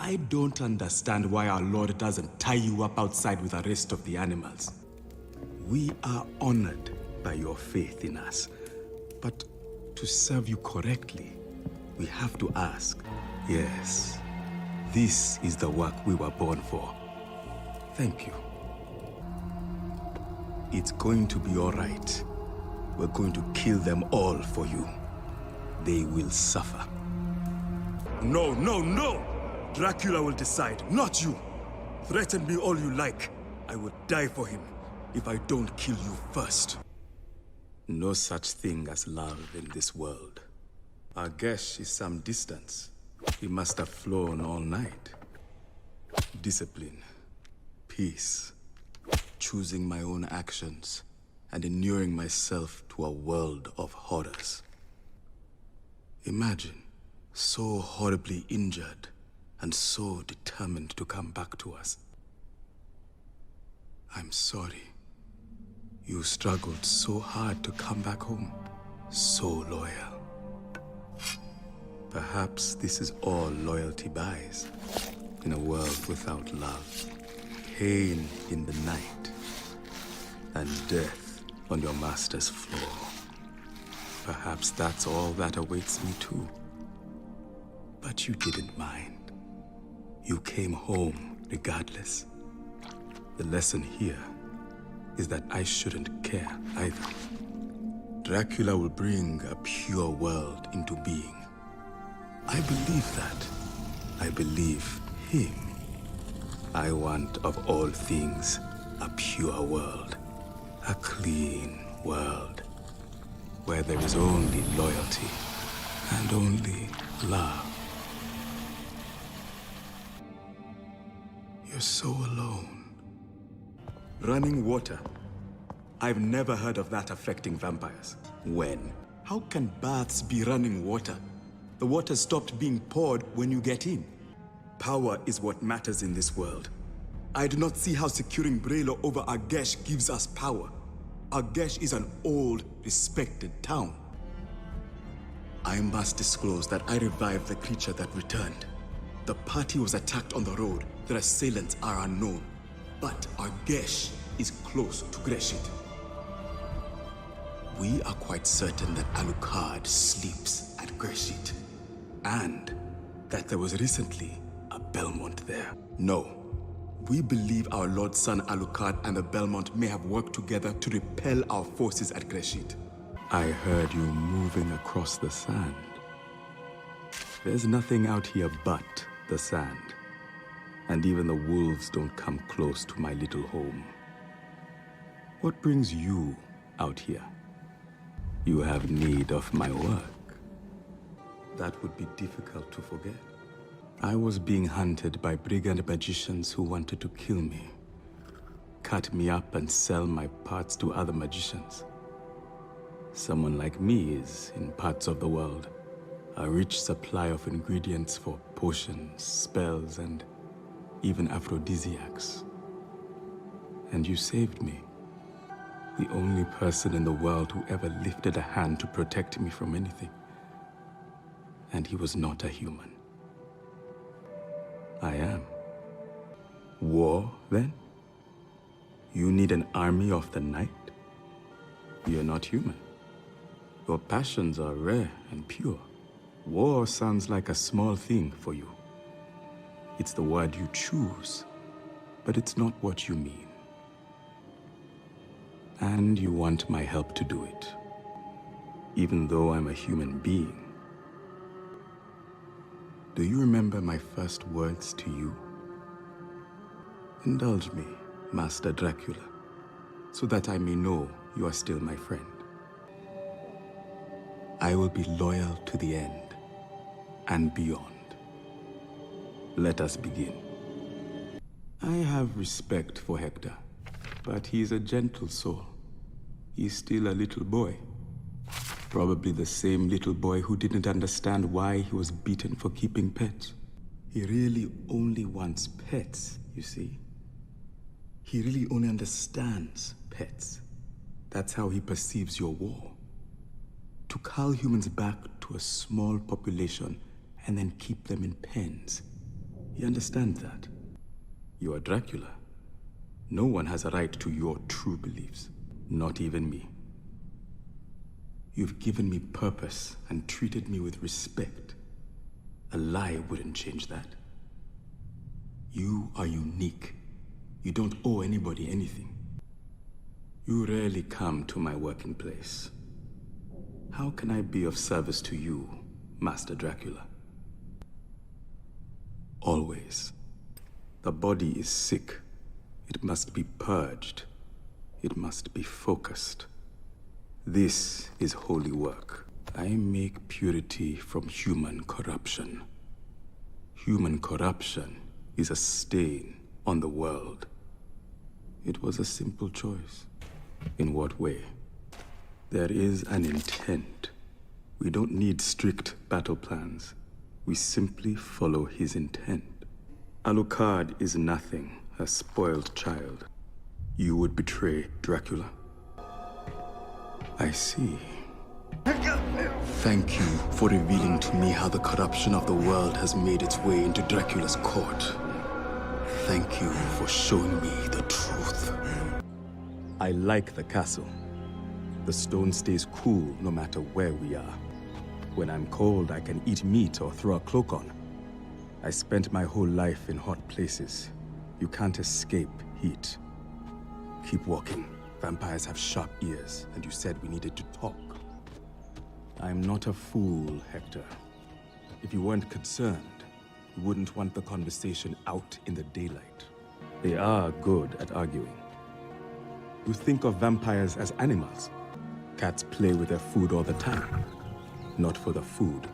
I don't understand why our Lord doesn't tie you up outside with the rest of the animals. We are honored by your faith in us, but to serve you correctly, we have to ask, yes, this is the work we were born for. Thank you. It's going to be all right. We're going to kill them all for you. They will suffer. No, no, no! Dracula will decide, not you. Threaten me all you like. I would die for him if I don't kill you first. No such thing as love in this world. Our Gesh is some distance. He must have flown all night. Discipline, peace, choosing my own actions, and inuring myself to a world of horrors. Imagine, so horribly injured, and so determined to come back to us. I'm sorry. You struggled so hard to come back home, so loyal. Perhaps this is all loyalty buys, in a world without love. Pain in the night, and death on your master's floor. Perhaps that's all that awaits me too. But you didn't mind. You came home regardless. The lesson here is that I shouldn't care either. Dracula will bring a pure world into being. I believe that. I believe him. I want of all things a pure world. A clean world. Where there is only loyalty and only love. You're so alone. Running water. I've never heard of that affecting vampires. When? How can baths be running water? The water stopped being poured when you get in. Power is what matters in this world. I do not see how securing Brelo over Agesh gives us power. Agesh is an old, respected town. I must disclose that I revived the creature that returned. The party was attacked on the road. Their assailants are unknown. But Agesh is close to Greshit. We are quite certain that Alucard sleeps at Greshit. And that there was recently a Belmont there. No. We believe our Lord's son Alucard and the Belmont may have worked together to repel our forces at Greshit. I heard you moving across the sand. There's nothing out here but the sand. And even the wolves don't come close to my little home. What brings you out here? You have need of my work. That would be difficult to forget. I was being hunted by brigand magicians who wanted to kill me. Cut me up and sell my parts to other magicians. Someone like me is, in parts of the world, a rich supply of ingredients for potions, spells, and even aphrodisiacs. And you saved me. The only person in the world who ever lifted a hand to protect me from anything. And he was not a human. I am. War, then? You need an army of the night? You're not human. Your passions are rare and pure. War sounds like a small thing for you. It's the word you choose, but it's not what you mean. And you want my help to do it, even though I'm a human being. Do you remember my first words to you? Indulge me, Master Dracula, so that I may know you are still my friend. I will be loyal to the end and beyond. Let us begin. I have respect for Hector, but he's a gentle soul. He's still a little boy. Probably the same little boy who didn't understand why he was beaten for keeping pets. He really only wants pets, you see. He really only understands pets. That's how he perceives your war. To cull humans back to a small population and then keep them in pens. You understand that? You are Dracula. No one has a right to your true beliefs, not even me. You've given me purpose and treated me with respect. A lie wouldn't change that. You are unique. You don't owe anybody anything. You rarely come to my working place. How can I be of service to you, Master Dracula? Always. The body is sick. It must be purged. It must be focused. This is holy work. I make purity from human corruption. Human corruption is a stain on the world. It was a simple choice. In what way? There is an intent. We don't need strict battle plans. We simply follow his intent. Alucard is nothing, a spoiled child. You would betray Dracula? I see. Thank you for revealing to me how the corruption of the world has made its way into Dracula's court. Thank you for showing me the truth. I like the castle. The stone stays cool no matter where we are. When I'm cold, I can eat meat or throw a cloak on. I spent my whole life in hot places. You can't escape heat. Keep walking. Vampires have sharp ears, and you said we needed to talk. I'm not a fool, Hector. If you weren't concerned, you wouldn't want the conversation out in the daylight. They are good at arguing. You think of vampires as animals. Cats play with their food all the time. Not for the food.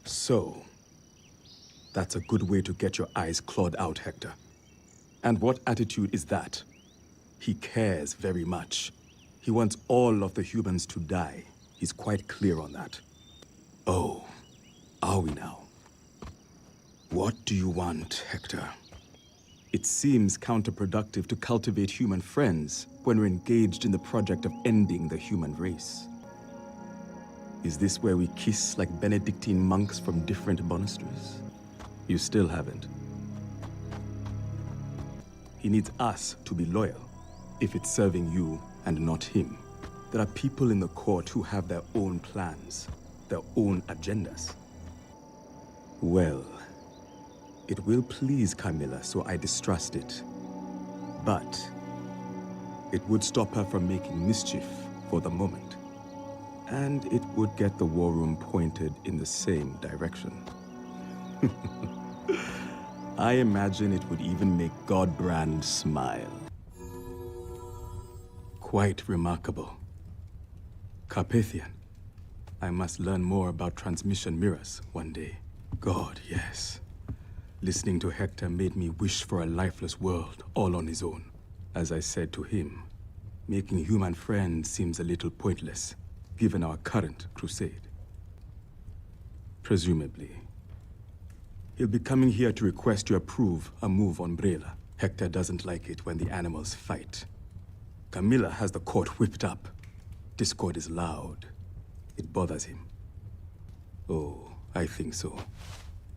So, that's a good way to get your eyes clawed out, Hector. And what attitude is that? He cares very much. He wants all of the humans to die. He's quite clear on that. Oh, are we now? What do you want, Hector? It seems counterproductive to cultivate human friends when we're engaged in the project of ending the human race. Is this where we kiss like Benedictine monks from different monasteries? You still haven't. He needs us to be loyal, if it's serving you and not him. There are people in the court who have their own plans, their own agendas. Well, it will please Camilla, so I distrust it. But it would stop her from making mischief for the moment. And it would get the war room pointed in the same direction. I imagine it would even make Godbrand smile. Quite remarkable. Carpathian. I must learn more about transmission mirrors one day. God, yes. Listening to Hector made me wish for a lifeless world all on his own. As I said to him, making human friends seems a little pointless, given our current crusade. Presumably. He'll be coming here to request you approve a move on Brela. Hector doesn't like it when the animals fight. Camilla has the court whipped up. Discord is loud. It bothers him. Oh, I think so.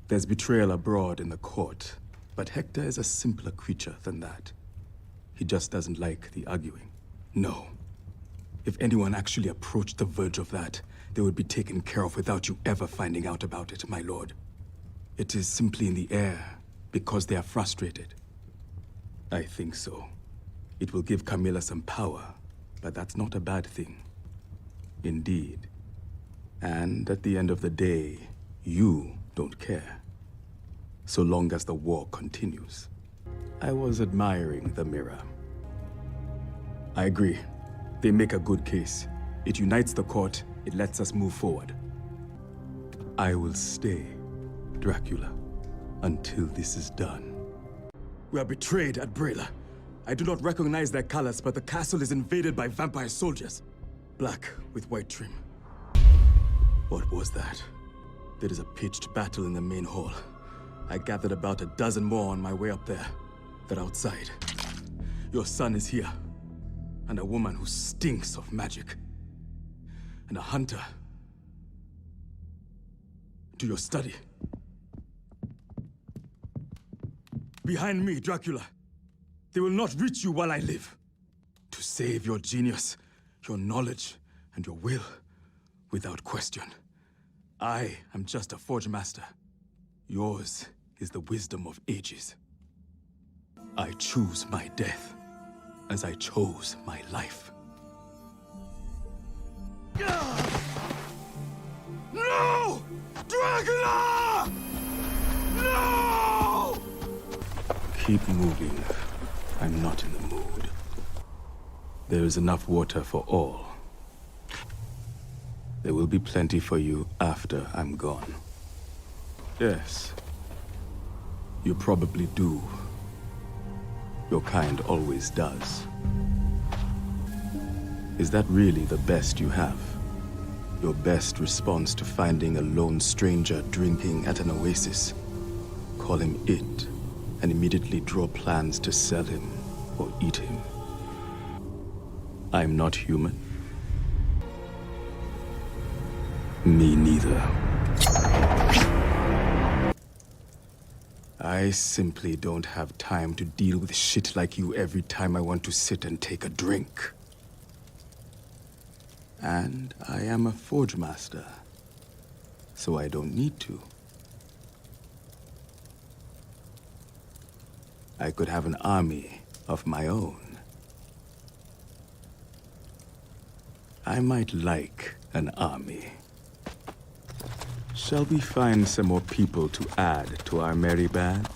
There's betrayal abroad in the court, but Hector is a simpler creature than that. He just doesn't like the arguing. No. If anyone actually approached the verge of that, they would be taken care of without you ever finding out about it, my lord. It is simply in the air, because they are frustrated. I think so. It will give Camilla some power, but that's not a bad thing. Indeed. And at the end of the day, you don't care. So long as the war continues. I was admiring the mirror. I agree. They make a good case. It unites the court, it lets us move forward. I will stay, Dracula, until this is done. We are betrayed at Brela. I do not recognize their colors, but the castle is invaded by vampire soldiers. Black with white trim. What was that? There is a pitched battle in the main hall. I gathered about a dozen more on my way up there. They're outside. Your son is here. And a woman who stinks of magic. And a hunter. Do your study. Behind me, Dracula. They will not reach you while I live. To save your genius, your knowledge, and your will, without question. I am just a Forge Master. Yours is the wisdom of ages. I choose my death, as I chose my life. No! Dracula! No! Keep moving. I'm not in the mood. There is enough water for all. There will be plenty for you after I'm gone. Yes. You probably do. Your kind always does. Is that really the best you have? Your best response to finding a lone stranger drinking at an oasis? Call him it, and immediately draw plans to sell him or eat him. I'm not human. Me neither. I simply don't have time to deal with shit like you every time I want to sit and take a drink. And I am a Forge Master, so I don't need to. I could have an army of my own. I might like an army. Shall we find some more people to add to our merry band?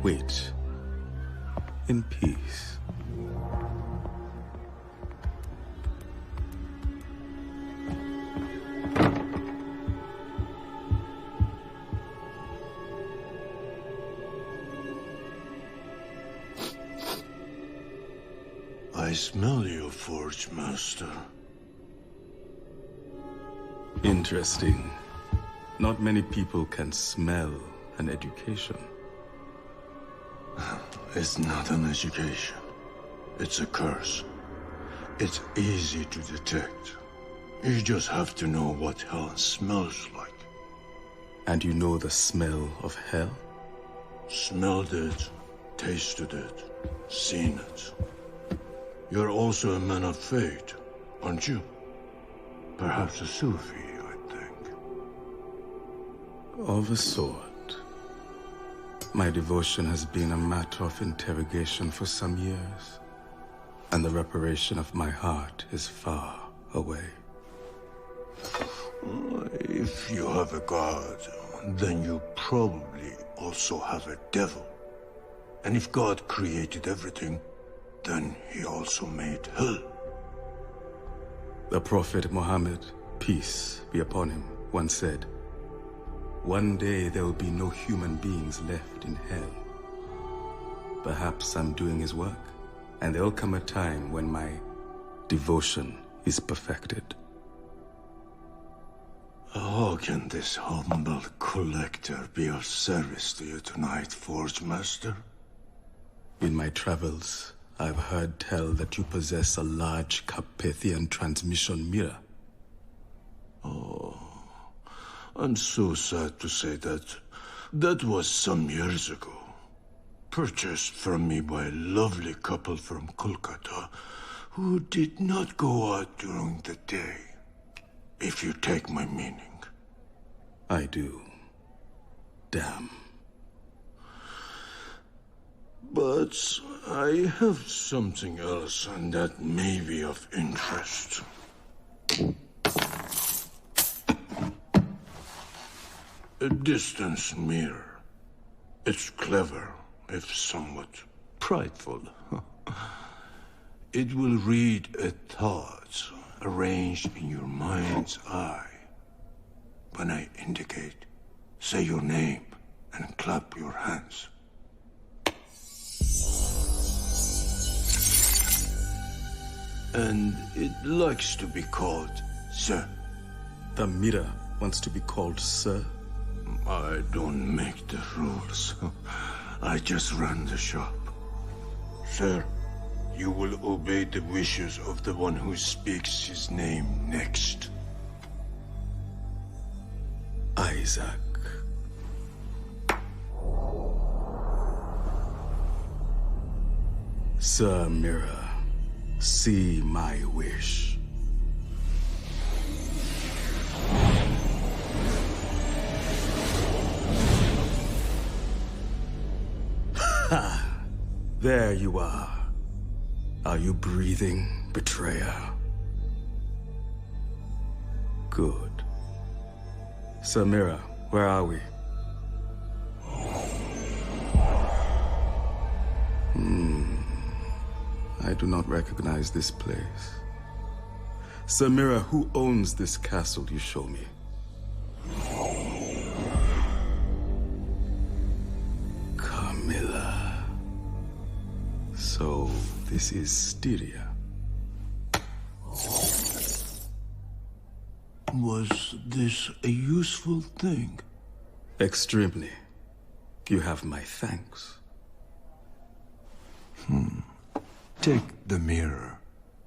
Wait. In peace. I smell you, Forge Master. Interesting. Not many people can smell an education. It's not an education. It's a curse. It's easy to detect. You just have to know what hell smells like. And you know the smell of hell? Smelled it, tasted it, seen it. You're also a man of faith, aren't you? Perhaps a Sufi, I think. Of a sort. My devotion has been a matter of interrogation for some years, and the reparation of my heart is far away. If you have a god, then you probably also have a devil. And if God created everything, then he also made hell. The Prophet Muhammad, peace be upon him, once said, "One day there will be no human beings left in hell." Perhaps I'm doing his work, and there'll come a time when my devotion is perfected. How can this humble collector be of service to you tonight, Forge Master? In my travels, I've heard tell that you possess a large Carpathian transmission mirror. Oh, I'm so sad to say that was some years ago. Purchased from me by a lovely couple from Kolkata who did not go out during the day, if you take my meaning. I do. Damn. But I have something else, and that may be of interest. A distance mirror. It's clever, if somewhat prideful. It will read a thought arranged in your mind's eye. When I indicate, say your name and clap your hands. And it likes to be called Sir. The mirror wants to be called Sir? I don't make the rules. I just run the shop. Sir, you will obey the wishes of the one who speaks his name next. Isaac. Sir Mirror, see my wish. Ha! There you are. Are you breathing, betrayer? Good. Sir Mirror, where are we? I do not recognize this place. Sir Mirror, who owns this castle you show me? Camilla. So, this is Styria. Was this a useful thing? Extremely. You have my thanks. Take the mirror.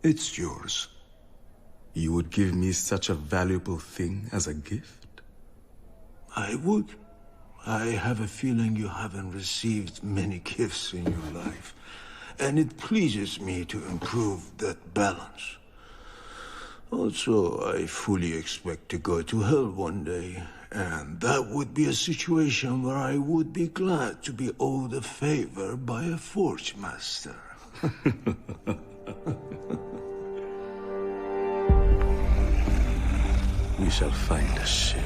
It's yours. You would give me such a valuable thing as a gift? I would. I have a feeling you haven't received many gifts in your life, and it pleases me to improve that balance. Also, I fully expect to go to hell one day, and that would be a situation where I would be glad to be owed a favor by a forge master. We shall find a ship.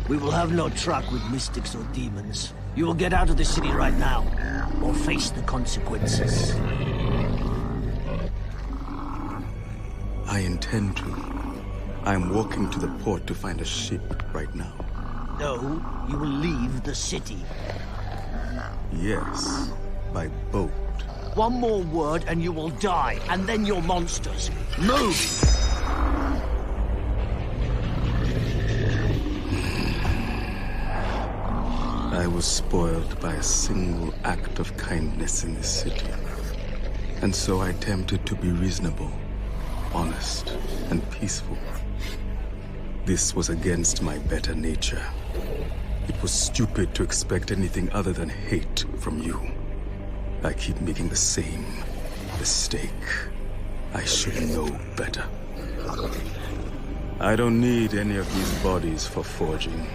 We will have no truck with mystics or demons. You will get out of the city right now, or face the consequences. I intend to. I am walking to the port to find a ship right now. No, you will leave the city. Yes, by boat. One more word and you will die, and then you're monsters. Move! I was spoiled by a single act of kindness in this city. And so I attempted to be reasonable, honest, and peaceful. This was against my better nature. It was stupid to expect anything other than hate from you. I keep making the same mistake. I should know better. I don't need any of these bodies for forging.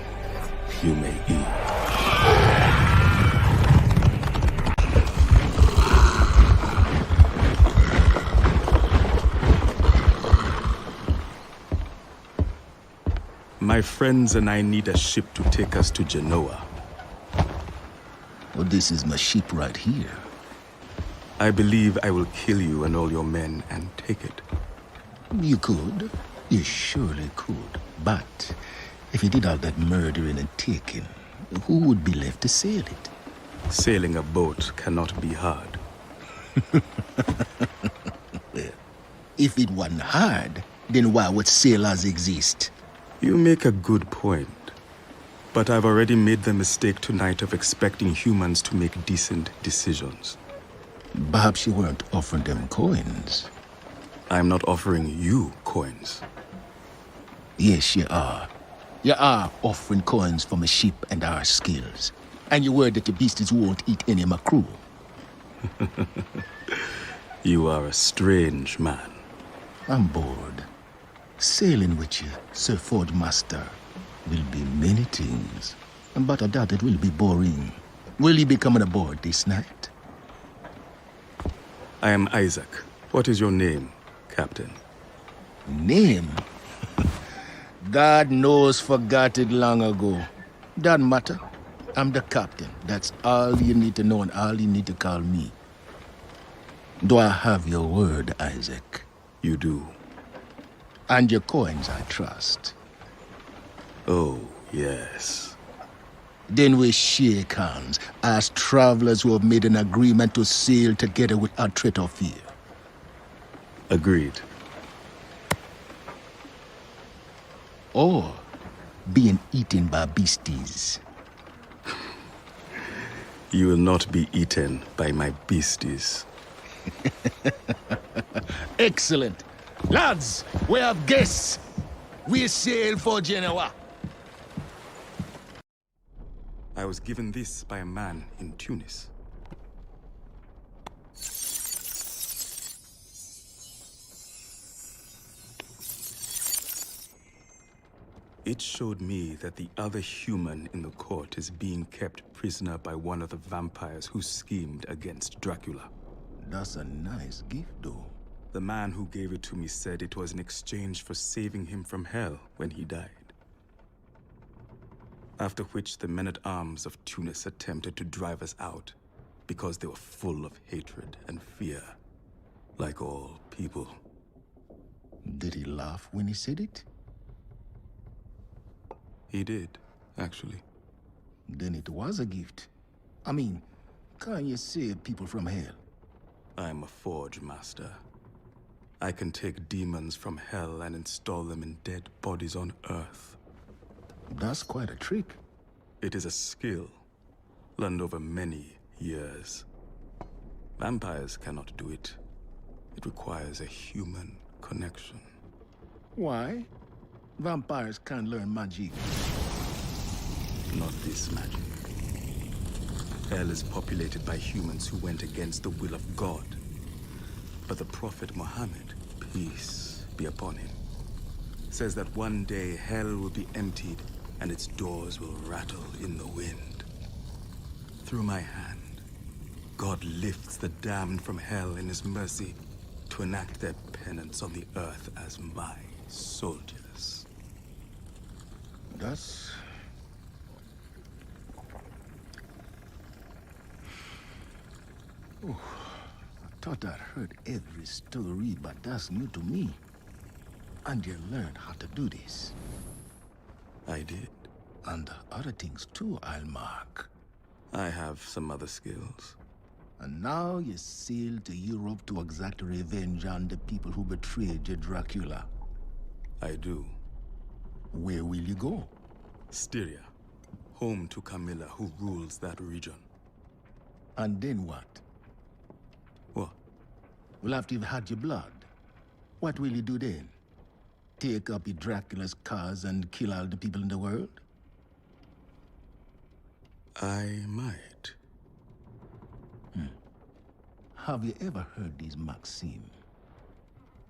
You may eat. My friends and I need a ship to take us to Genoa. Well, this is my ship right here. I believe I will kill you and all your men and take it. You could. You surely could. But if you did all that murdering and taking, who would be left to sail it? Sailing a boat cannot be hard. Well, if it wasn't hard, then why would sailors exist? You make a good point. But I've already made the mistake tonight of expecting humans to make decent decisions. Perhaps you weren't offering them coins. I'm not offering you coins. Yes, you are. You are offering coins for my ship and our skills. And you word that the beasties won't eat any of my crew. You are a strange man. I'm bored. Sailing with you, Sir Forge Master, will be many things. But I doubt it will be boring. Will you be coming aboard this night? I am Isaac. What is your name, Captain? Name? God knows forgot it long ago. Doesn't matter. I'm the captain. That's all you need to know and all you need to call me. Do I have your word, Isaac? You do. And your coins, I trust. Oh, yes. Then we shake hands as travelers who have made an agreement to sail together without threat or fear. Agreed. Or being eaten by beasties. You will not be eaten by my beasties. Excellent. Lads, we have guests. We sail for Genoa. I was given this by a man in Tunis. It showed me that the other human in the court is being kept prisoner by one of the vampires who schemed against Dracula. That's a nice gift, though. The man who gave it to me said it was in exchange for saving him from hell when he died. After which the men-at-arms of Tunis attempted to drive us out because they were full of hatred and fear, like all people. Did he laugh when he said it? He did, actually. Then it was a gift. I mean, can't you save people from hell? I'm a forge master. I can take demons from hell and install them in dead bodies on Earth. That's quite a trick. It is a skill learned over many years. Vampires cannot do it. It requires a human connection. Why? Vampires can't learn magic. Not this magic. Hell is populated by humans who went against the will of God. But the Prophet Muhammad, peace be upon him, says that one day hell will be emptied and its doors will rattle in the wind. Through my hand, God lifts the damned from hell in his mercy to enact their penance on the earth as my soldiers. That's... Oh, I thought I'd heard every story, but that's new to me. And you learned how to do this. I did. And other things too, I'll mark. I have some other skills. And now you sail to Europe to exact revenge on the people who betrayed you, Dracula. I do. Where will you go? Styria, home to Camilla, who rules that region. And then what? What? Well, after you've had your blood, what will you do then? Take up your Dracula's cause and kill all the people in the world? I might. Have you ever heard this maxim?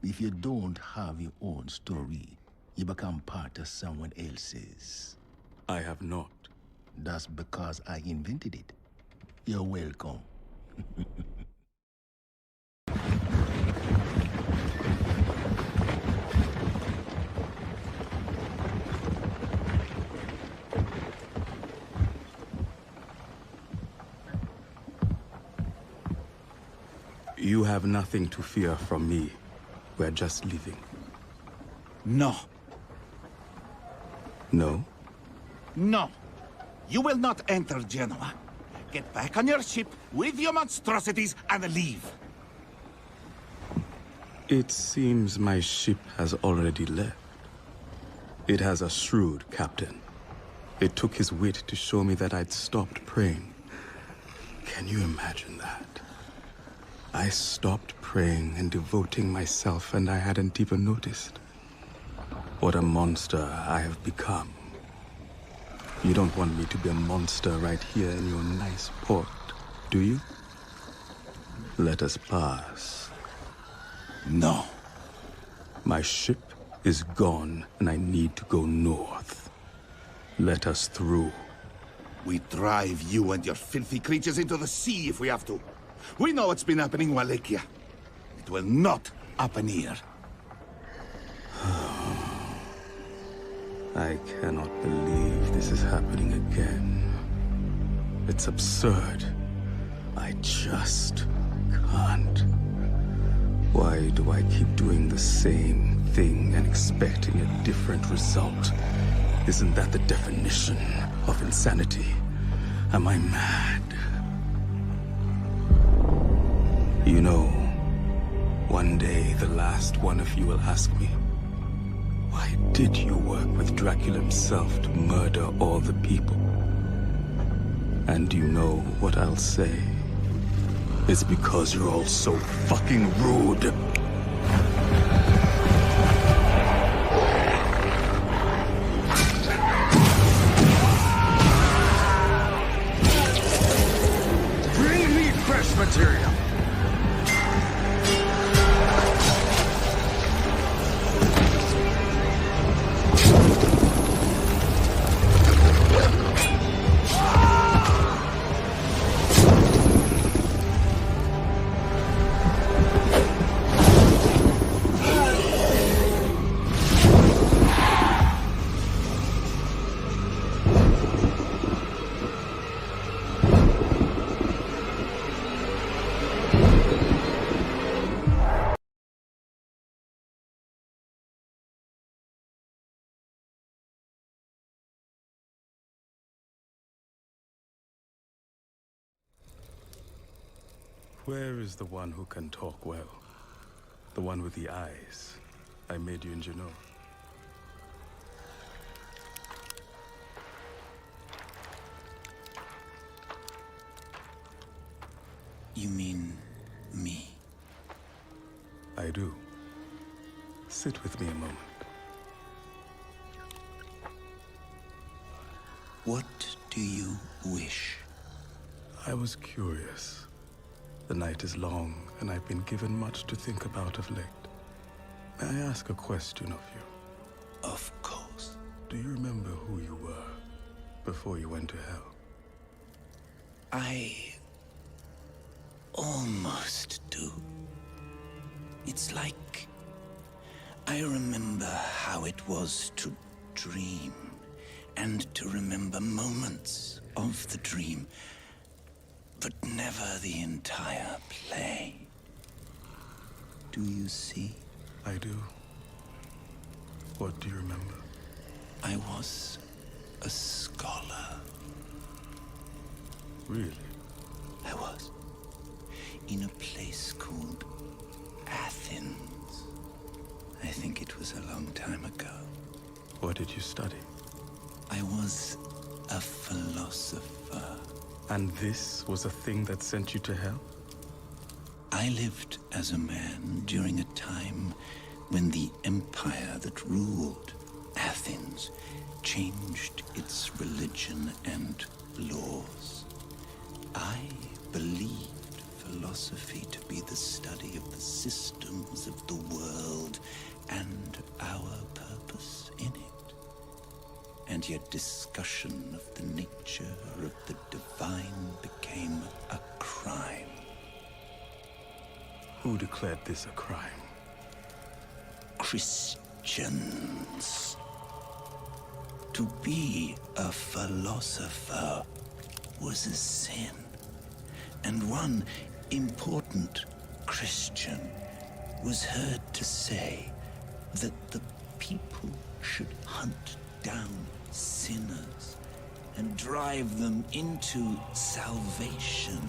If you don't have your own story, you become part of someone else's. I have not. That's because I invented it. You're welcome. You have nothing to fear from me. We're just leaving. No. No? No. You will not enter Genoa. Get back on your ship with your monstrosities and leave. It seems my ship has already left. It has a shrewd captain. It took his wit to show me that I'd stopped praying. Can you imagine that? I stopped praying and devoting myself, and I hadn't even noticed. What a monster I have become. You don't want me to be a monster right here in your nice port, do you? Let us pass. No. My ship is gone, and I need to go north. Let us through. We drive you and your filthy creatures into the sea if we have to. We know what's been happening in Wallachia. It will not happen here. I cannot believe this is happening again. It's absurd. I just can't. Why do I keep doing the same thing and expecting a different result? Isn't that the definition of insanity? Am I mad? You know, one day the last one of you will ask me, why did you work with Dracula himself to murder all the people? And you know what I'll say? It's because you're all so fucking rude. Bring me fresh material. Where is the one who can talk well? The one with the eyes I made you in Genoa. You mean me? I do. Sit with me a moment. What do you wish? I was curious. The night is long, and I've been given much to think about of late. May I ask a question of you? Of course. Do you remember who you were before you went to hell? I almost do. It's like I remember how it was to dream, and to remember moments of the dream, but never the entire play. Do you see? I do. What do you remember? I was a scholar. Really? I was. In a place called Athens. I think it was a long time ago. What did you study? I was a philosopher. And this was a thing that sent you to hell? I lived as a man during a time when the empire that ruled Athens changed its religion and laws. I believed philosophy to be the study of the systems of the world and our purpose in it. And yet discussion of the nature of the divine became a crime. Who declared this a crime? Christians. To be a philosopher was a sin. And one important Christian was heard to say that the people should hunt down sinners and drive them into salvation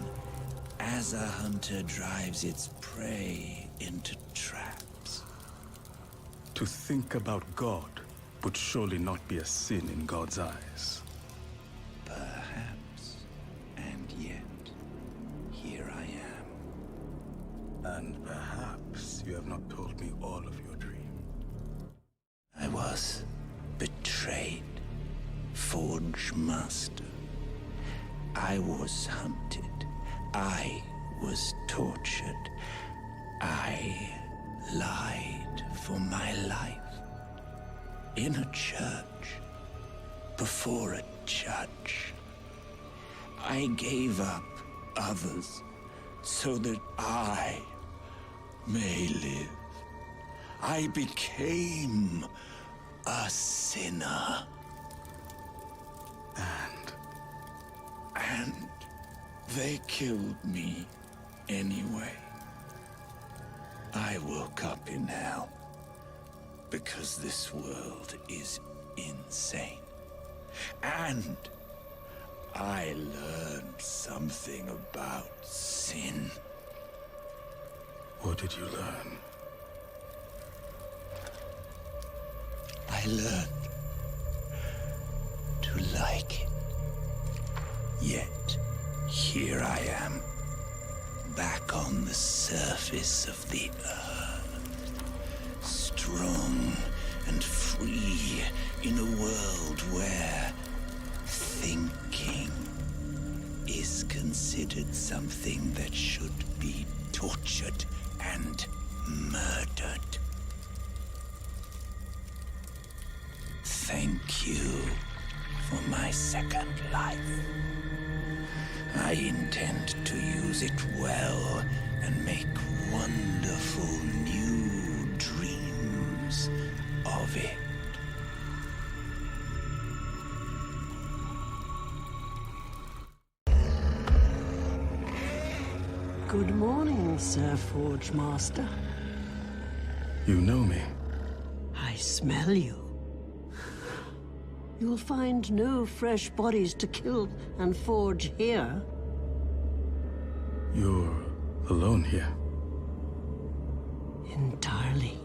as a hunter drives its prey into traps. To think about God would surely not be a sin in God's eyes. Perhaps, and yet, here I am. And perhaps you have not told me all of your dream. I was betrayed, Forge Master. I was hunted. I was tortured. I lied for my life. In a church, before a judge. I gave up others so that I may live. I became a sinner. And they killed me anyway. I woke up in hell because this world is insane. And I learned something about sin. What did you learn? I learned to like it. Yet, here I am, back on the surface of the earth, strong and free in a world where thinking is considered something that should be tortured and murdered. Thank you for my second life. I intend to use it well and make wonderful new dreams of it. Good morning, Sir Forge Master. You know me. I smell you. You'll find no fresh bodies to kill and forge here. You're alone here. Entirely.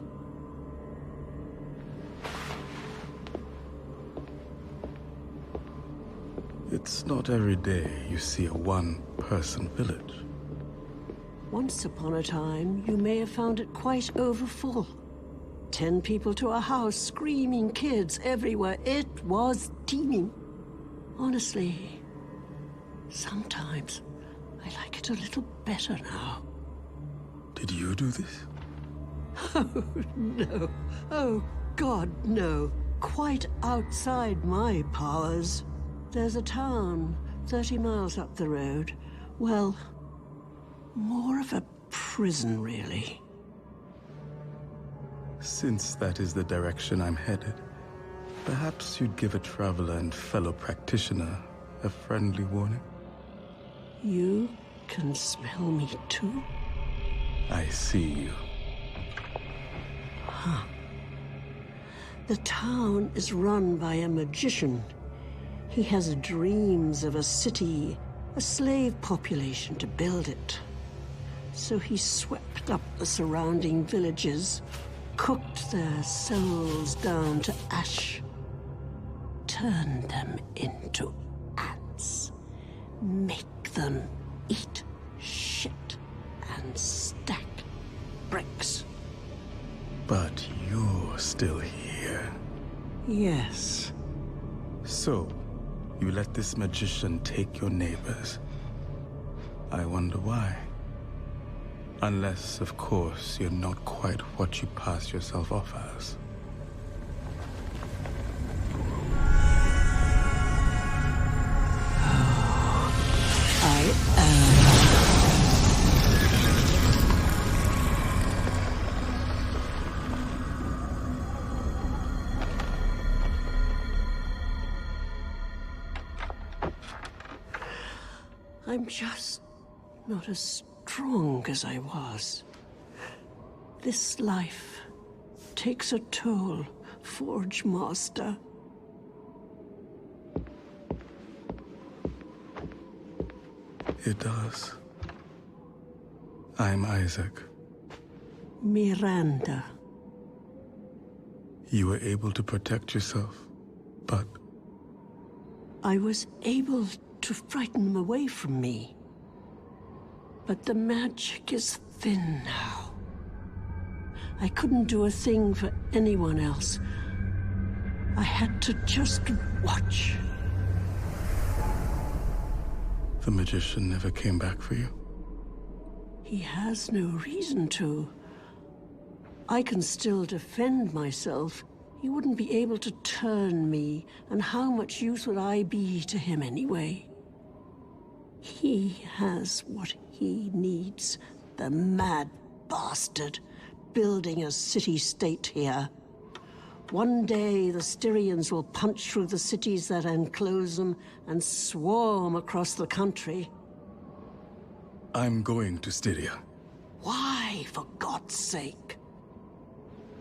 It's not every day you see a one-person village. Once upon a time, you may have found it quite overfull. 10 people to a house, screaming kids everywhere. It was teeming. Honestly, sometimes I like it a little better now. Did you do this? Oh, no. Oh, God, no. Quite outside my powers. There's a town 30 miles up the road. Well, more of a prison, really. Since that is the direction I'm headed, perhaps you'd give a traveler and fellow practitioner a friendly warning? You can smell me too? I see you. Huh. The town is run by a magician. He has dreams of a city, a slave population to build it. So he swept up the surrounding villages, cooked their souls down to ash, turned them into ants, make them eat shit and stack bricks. But you're still here. Yes. So, you let this magician take your neighbors. I wonder why. Unless, of course, you're not quite what you pass yourself off as. I am. I'm just not as strong as I was. This life takes a toll, Forge Master. It does. I'm Isaac. Miranda. You were able to protect yourself, but... I was able to frighten them away from me. But the magic is thin now. I couldn't do a thing for anyone else. I had to just watch. The magician never came back for you? He has no reason to. I can still defend myself. He wouldn't be able to turn me, and how much use would I be to him anyway? He has what he needs, the mad bastard, building a city-state here. One day, the Styrians will punch through the cities that enclose them and swarm across the country. I'm going to Styria. Why, for God's sake?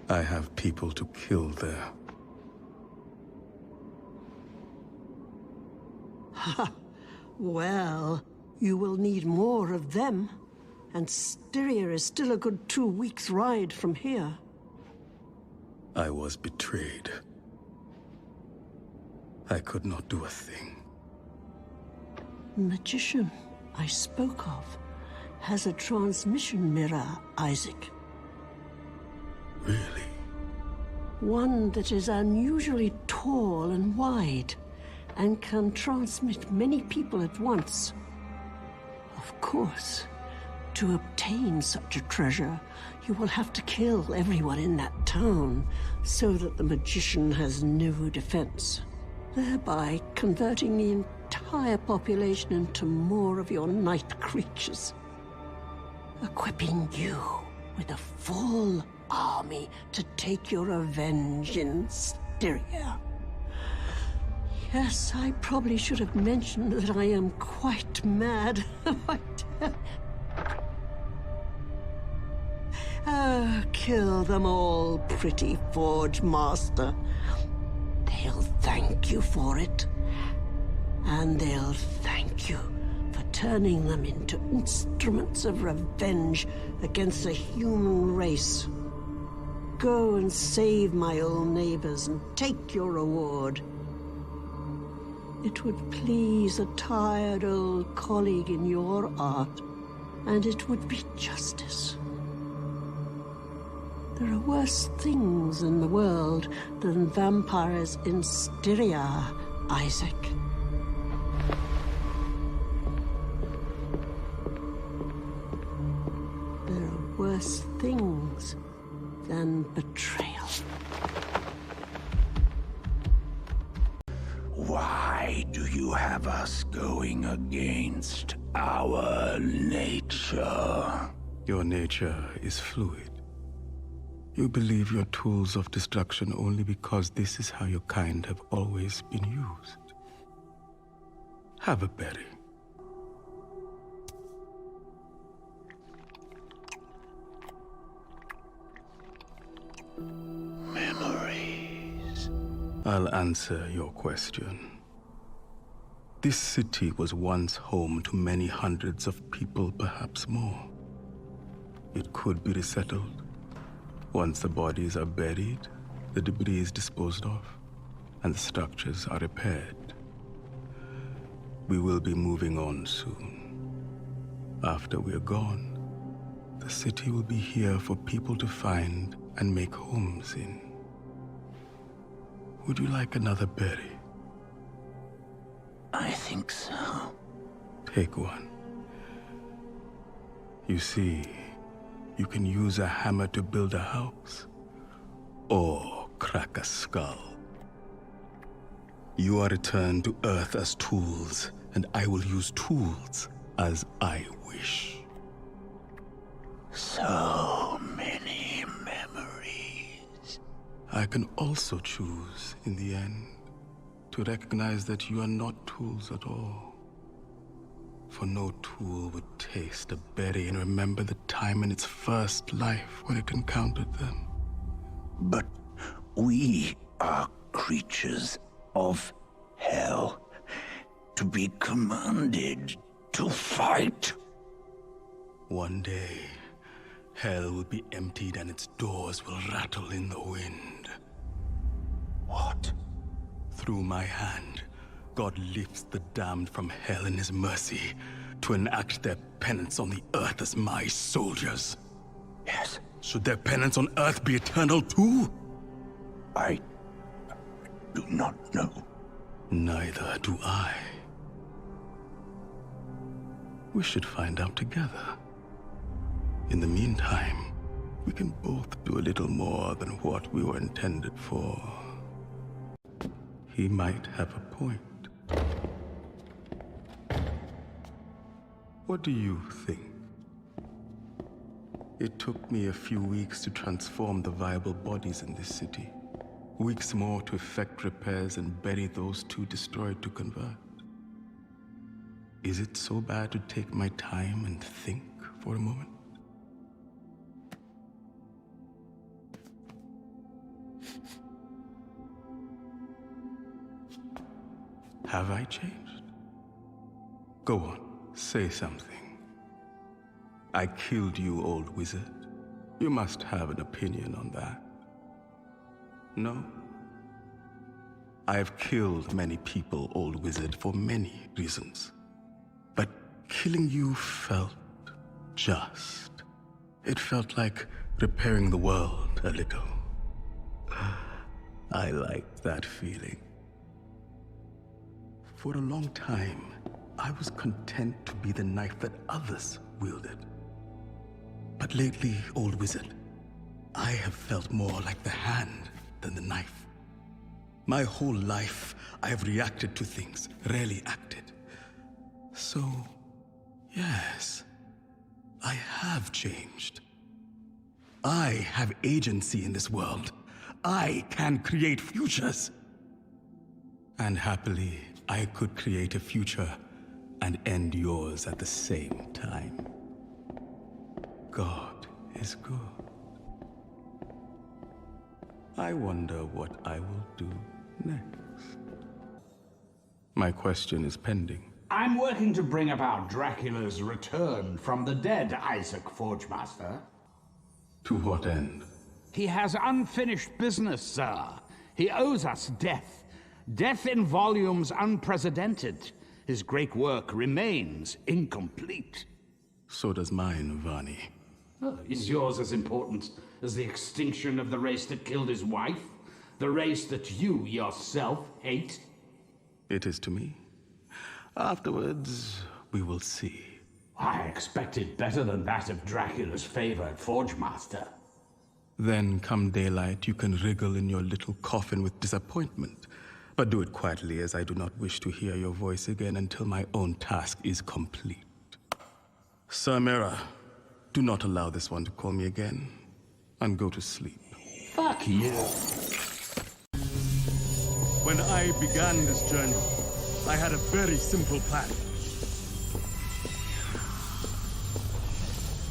I have people to kill there. Ha! Well, you will need more of them. And Styria is still a good 2 weeks' ride from here. I was betrayed. I could not do a thing. The magician I spoke of has a transmission mirror, Isaac. Really? One that is unusually tall and wide, and can transmit many people at once. Of course, to obtain such a treasure, you will have to kill everyone in that town, so that the magician has no defense, thereby converting the entire population into more of your night creatures, equipping you with a full army to take your revenge in Styria. Yes, I probably should have mentioned that I am quite mad. Kill them all, pretty Forge Master. They'll thank you for it. And they'll thank you for turning them into instruments of revenge against the human race. Go and save my old neighbors and take your reward. It would please a tired old colleague in your art, and it would be justice. There are worse things in the world than vampires in Styria, Isaac. There are worse things than betrayal. Why do you have us going against our nature? Your nature is fluid. You believe your tools of destruction only because this is how your kind have always been used. Have a berry. Memories. I'll answer your question. This city was once home to many hundreds of people, perhaps more. It could be resettled. Once the bodies are buried, the debris is disposed of, and the structures are repaired. We will be moving on soon. After we're gone, the city will be here for people to find and make homes in. Would you like another berry? I think so. Take one. You see, you can use a hammer to build a house, or crack a skull. You are returned to Earth as tools, and I will use tools as I wish. So many memories. I can also choose, in the end, to recognize that you are not tools at all. For no tool would taste a berry and remember the time in its first life when it encountered them. But we are creatures of hell, to be commanded to fight. One day, hell will be emptied and its doors will rattle in the wind. What? Through my hand, God lifts the damned from hell in his mercy to enact their penance on the earth as my soldiers. Yes. Should their penance on earth be eternal too? I do not know. Neither do I. We should find out together. In the meantime, we can both do a little more than what we were intended for. He might have a point. What do you think? It took me a few weeks to transform the viable bodies in this city. Weeks more to effect repairs and bury those two destroyed to convert. Is it so bad to take my time and think for a moment? Have I changed? Go on, say something. I killed you, old wizard. You must have an opinion on that. No? I have killed many people, old wizard, for many reasons. But killing you felt just. It felt like repairing the world a little. I liked that feeling. For a long time, I was content to be the knife that others wielded. But lately, old wizard, I have felt more like the hand than the knife. My whole life, I have reacted to things, rarely acted. So, yes, I have changed. I have agency in this world. I can create futures. And happily, I could create a future and end yours at the same time. God is good. I wonder what I will do next. My question is pending. I'm working to bring about Dracula's return from the dead, Isaac Forgemaster. To what end? He has unfinished business, sir. He owes us death. Death in volumes unprecedented. His great work remains incomplete. So does mine, Vani. Oh, is yours as important as the extinction of the race that killed his wife? The race that you yourself hate? It is to me. Afterwards, we will see. I expected better than that of Dracula's favored Forgemaster. Then, come daylight, you can wriggle in your little coffin with disappointment. But do it quietly, as I do not wish to hear your voice again until my own task is complete. Sir Mera, do not allow this one to call me again, and go to sleep. Fuck you. When I began this journey, I had a very simple plan.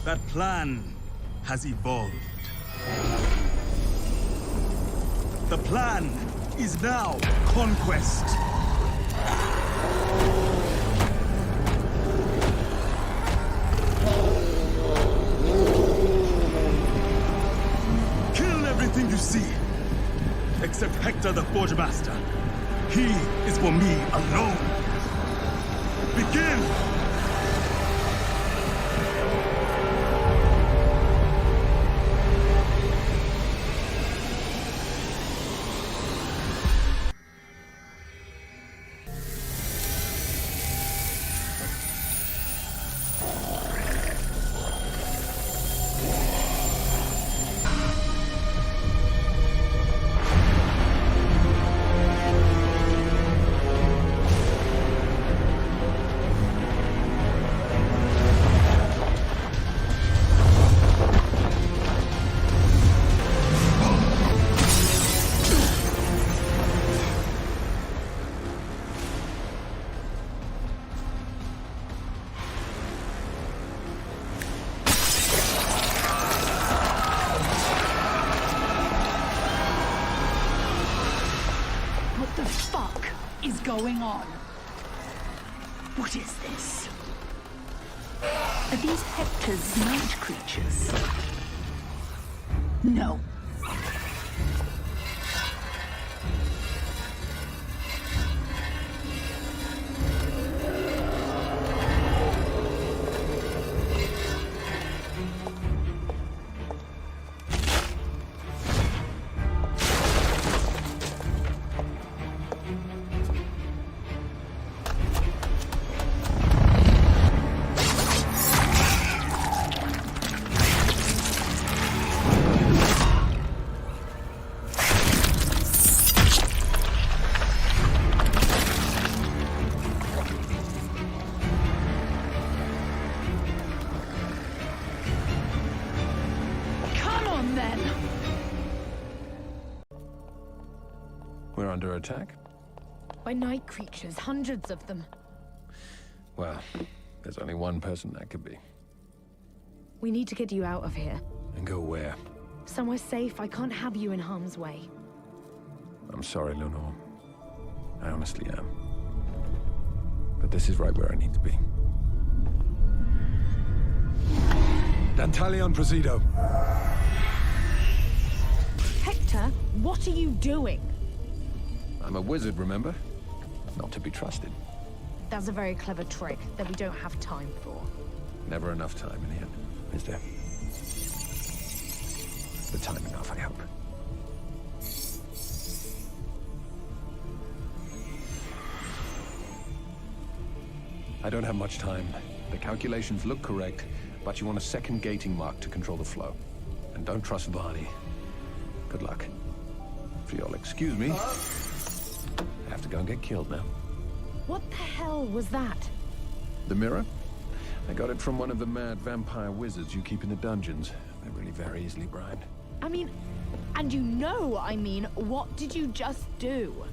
That plan has evolved. The plan is now conquest. Kill everything you see, except Hector the Forgemaster. He is for me alone. Begin! Going on? What is this? Are these Hector's night creatures? No. We're under attack? By night creatures, hundreds of them. Well, there's only one person that could be. We need to get you out of here. And go where? Somewhere safe. I can't have you in harm's way. I'm sorry, Lenore. I honestly am. But this is right where I need to be. Dantalion Presido. Hector, what are you doing? I'm a wizard, remember? Not to be trusted. That's a very clever trick that we don't have time for. Never enough time in the end, is there? But time enough, I hope. I don't have much time. The calculations look correct, but you want a second gating mark to control the flow. And don't trust Varney. Good luck. If you'll excuse me, I have to go and get killed now. What the hell was that? The mirror? I got it from one of the mad vampire wizards you keep in the dungeons. They're really very easily bribed. I mean, what did you just do?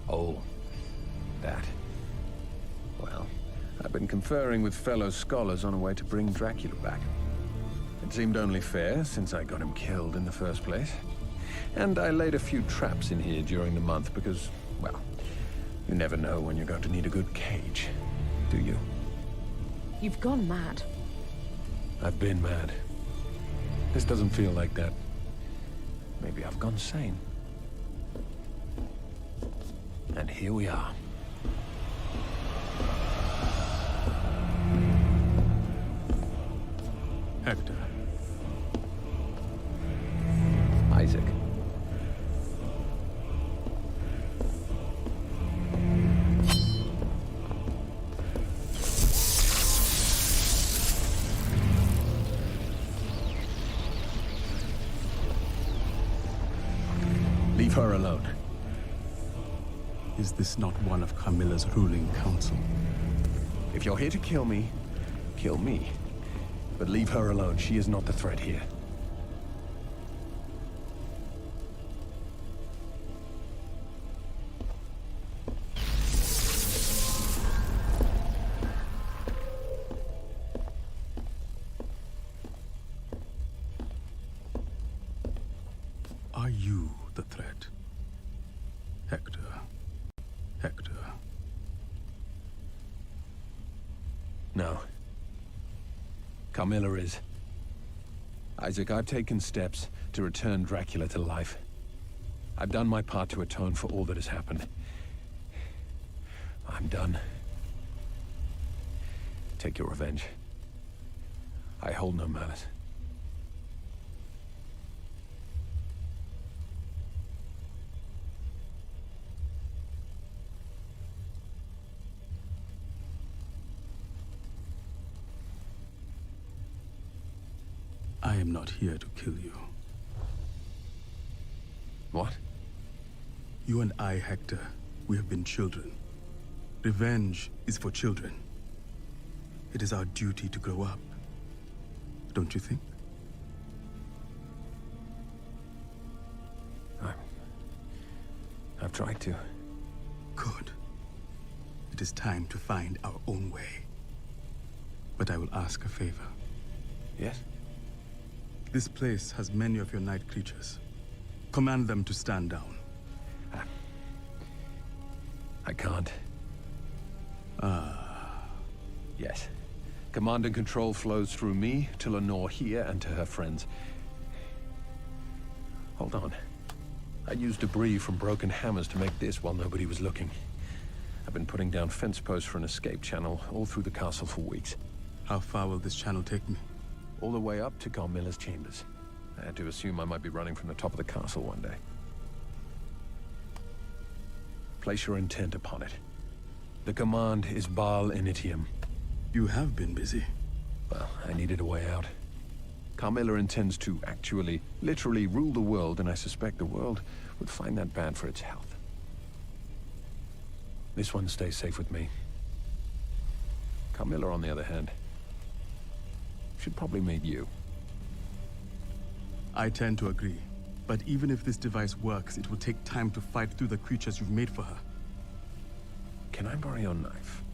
Oh, that. Well, I've been conferring with fellow scholars on a way to bring Dracula back. It seemed only fair, since I got him killed in the first place. And I laid a few traps in here during the month because, well, you never know when you're going to need a good cage, do you? You've gone mad. I've been mad. This doesn't feel like that. Maybe I've gone sane. And here we are. Hector. Isaac. Leave her alone. Is this not one of Carmilla's ruling council? If you're here to kill me, kill me. But leave her alone. She is not the threat here. Are you the threat? Hector. Hector. No. Carmilla is. Isaac, I've taken steps to return Dracula to life. I've done my part to atone for all that has happened. I'm done. Take your revenge. I hold no malice. I am not here to kill you. What? You and I, Hector, we have been children. Revenge is for children. It is our duty to grow up. Don't you think? I've tried to. Good. It is time to find our own way. But I will ask a favor. Yes? This place has many of your night creatures. Command them to stand down. I can't. Yes. Command and control flows through me to Lenore here and to her friends. Hold on. I used debris from broken hammers to make this while nobody was looking. I've been putting down fence posts for an escape channel all through the castle for weeks. How far will this channel take me? All the way up to Carmilla's chambers. I had to assume I might be running from the top of the castle one day. Place your intent upon it. The command is Baal Initium. You have been busy. Well, I needed a way out. Carmilla intends to actually, literally rule the world, and I suspect the world would find that bad for its health. This one stays safe with me. Carmilla, on the other hand, should probably meet you. I tend to agree, But even if this device works, it will take time to fight through the creatures you've made for her. Can I borrow your knife?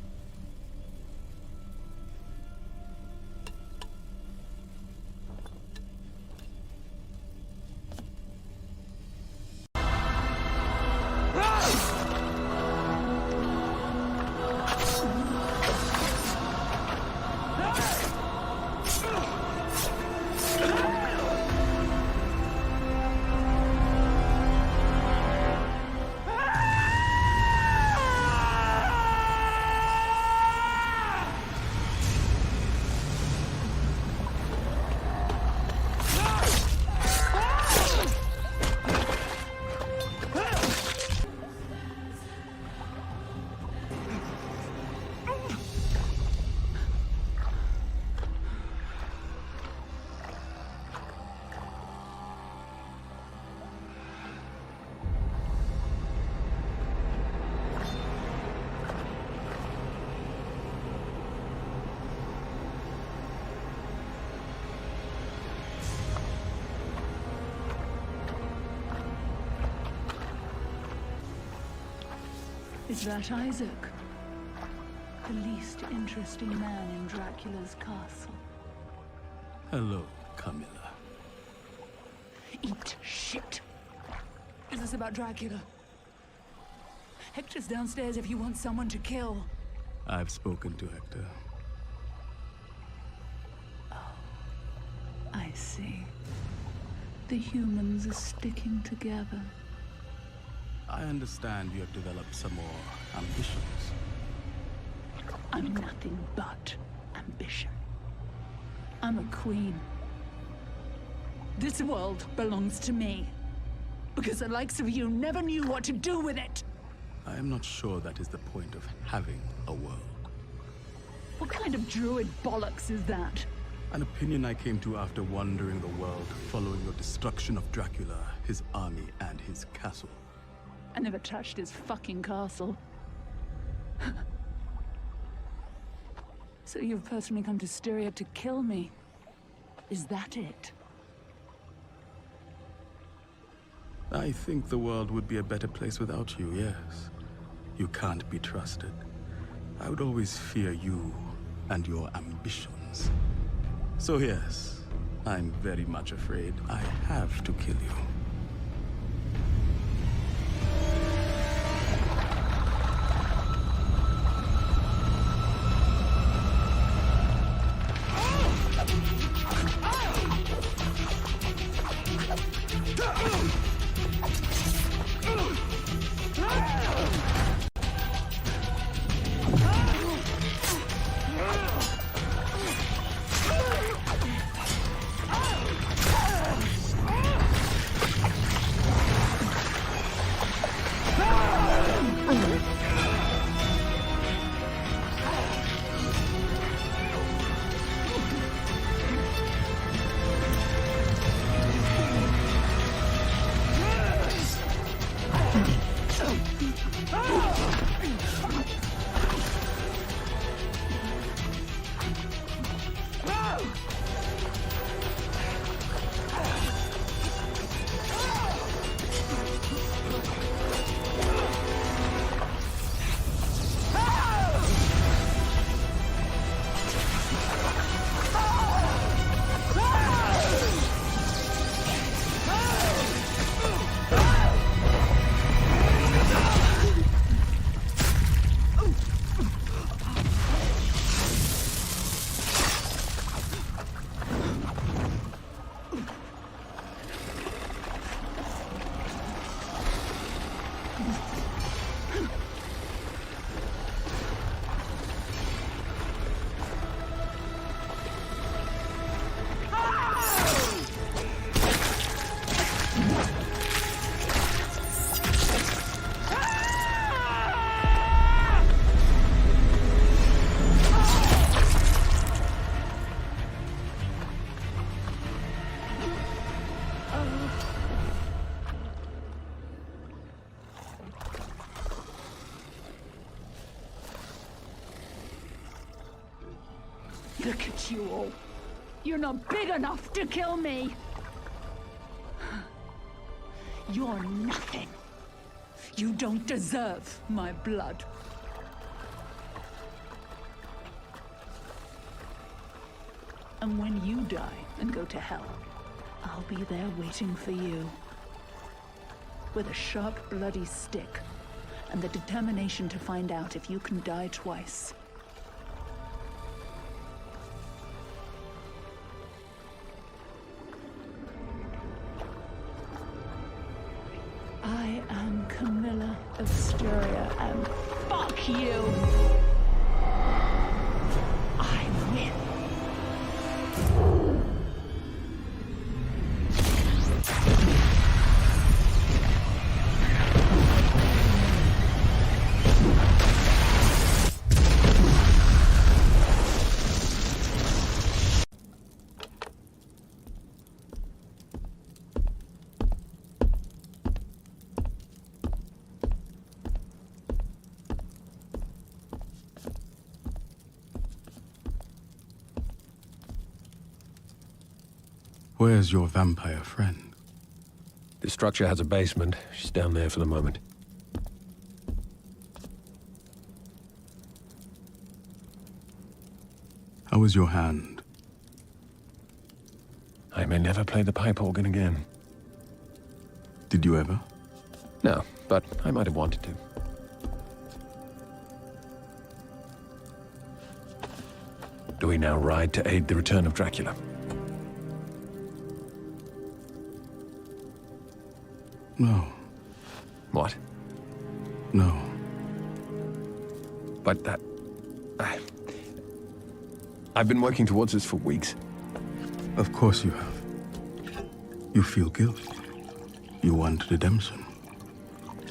Is that Isaac? The least interesting man in Dracula's castle. Hello, Camilla. Eat shit. Is this about Dracula? Hector's downstairs if you want someone to kill. I've spoken to Hector. Oh, I see. The humans are sticking together. I understand you have developed some more ambitions. I'm nothing but ambition. I'm a queen. This world belongs to me. Because the likes of you never knew what to do with it. I am not sure that is the point of having a world. What kind of druid bollocks is that? An opinion I came to after wandering the world, following your destruction of Dracula, his army, and his castle. I never touched his fucking castle. So you've personally come to Styria to kill me? Is that it? I think the world would be a better place without you, yes. You can't be trusted. I would always fear you and your ambitions. So yes, I'm very much afraid I have to kill you. Look at you all. You're not big enough to kill me. You're nothing. You don't deserve my blood. And when you die and go to hell, I'll be there waiting for you. With a sharp, bloody stick, and the determination to find out if you can die twice. I am Camilla of Styria, and fuck you! I win. Where's your vampire friend? The structure has a basement. She's down there for the moment. How is your hand? I may never play the pipe organ again. Did you ever? No, but I might have wanted to. Do we now ride to aid the return of Dracula? No. What? No. But that... I've been working towards this for weeks. Of course you have. You feel guilt. You want redemption.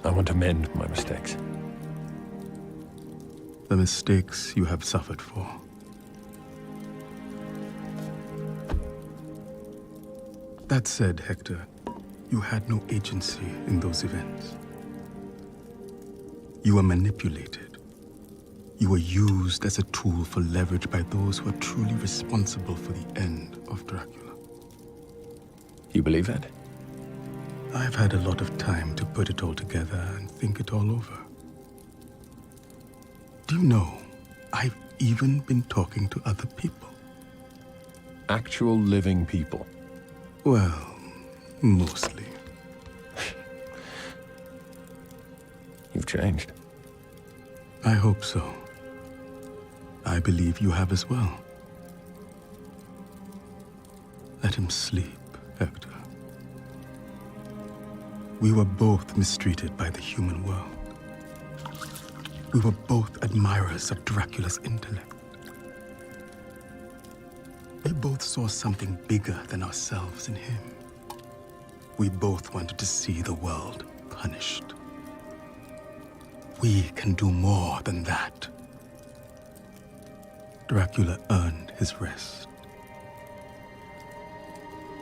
I want to mend my mistakes. The mistakes you have suffered for. That said, Hector, you had no agency in those events. You were manipulated. You were used as a tool for leverage by those who are truly responsible for the end of Dracula. You believe that? I've had a lot of time to put it all together and think it all over. Do you know, I've even been talking to other people. Actual living people? Well, mostly. You've changed. I hope so. I believe you have as well. Let him sleep, Hector. We were both mistreated by the human world. We were both admirers of Dracula's intellect. We both saw something bigger than ourselves in him. We both wanted to see the world punished. We can do more than that. Dracula earned his rest.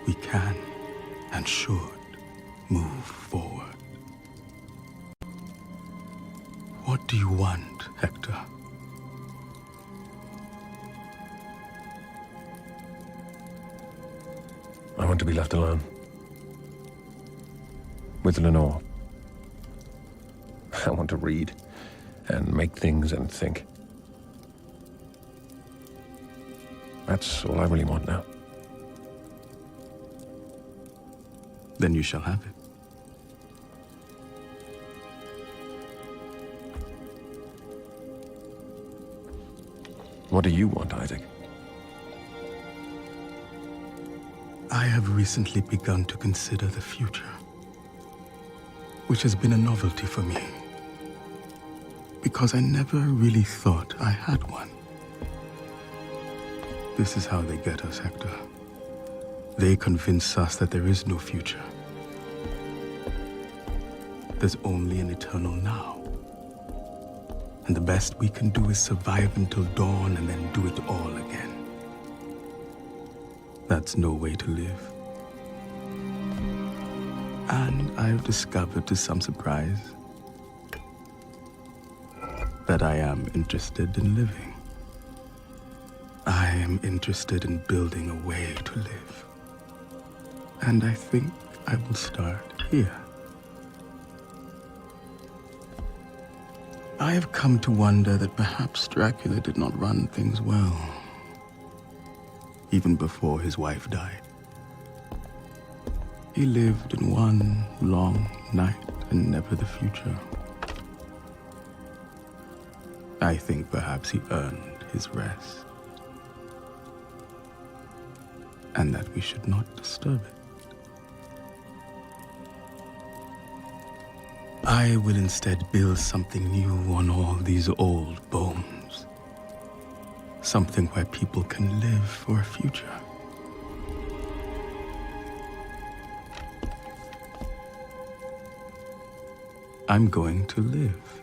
We can and should move forward. What do you want, Hector? I want to be left alone. With Lenore. I want to read and make things and think. That's all I really want now. Then you shall have it. What do you want, Isaac? I have recently begun to consider the future, which has been a novelty for me, because I never really thought I had one. This is how they get us, Hector. They convince us that there is no future. There's only an eternal now. And the best we can do is survive until dawn and then do it all again. That's no way to live. And I've discovered, to some surprise, that I am interested in living. I am interested in building a way to live. And I think I will start here. I have come to wonder that perhaps Dracula did not run things well, even before his wife died. He lived in one long night and never the future. I think perhaps he earned his rest, and that we should not disturb it. I will instead build something new on all these old bones. Something where people can live for a future. I'm going to live.